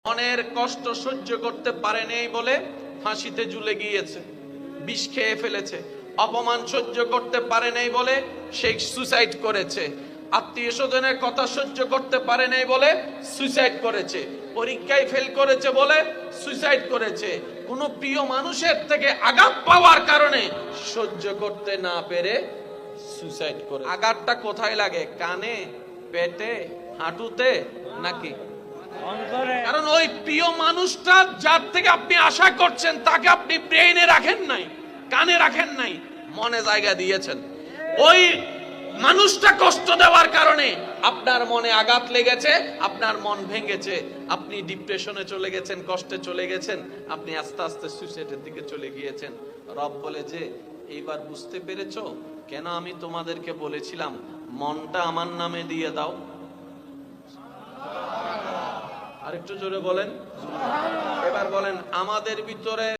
মনের কষ্ট সহ্য করতে পারে নাই বলে ফাঁসিতে ঝুলে গিয়েছে, বিষ খেয়ে ফেলেছে। অপমান সহ্য করতে পারে নাই বলে সে সুসাইড করেছে। আত্মীয় স্বজনের কথা সহ্য করতে পারে নাই বলে সুসাইড করেছে। পরীক্ষায় ফেল করেছে বলে সুসাইড করেছে। কোন প্রিয় মানুষের থেকে আঘাত পাওয়ার কারণে সহ্য করতে না পেরে সুসাইড করে। আঘাতটা কোথায় লাগে? কানে, পেটে, হাঁটুতে নাকি? কারণ ওই প্রিয় মানুষটা যার থেকে আপনি আশা করছেন তাকে আপনি ব্রেইনে রাখেন নাই, কানে রাখেন নাই, মনে জায়গা দিয়েছেন। ওই মানুষটা কষ্ট দেওয়ার কারণে আপনার মনে আঘাত লেগেছে, আপনার মন ভেঙেছে, আপনি ডিপ্রেশনে চলে গেছেন, কষ্টে চলে গেছেন, আপনি আস্তে আস্তে সুইসাইডের দিকে চলে গিয়েছেন। রব বলে যে এইবার বুঝতে পেরেছো কেন আমি তোমাদেরকে বলেছিলাম মনটা আমার নামে দিয়ে দাও? আরেকটু জোরে বলেন। এবার বলেন, আমাদের ভিতরে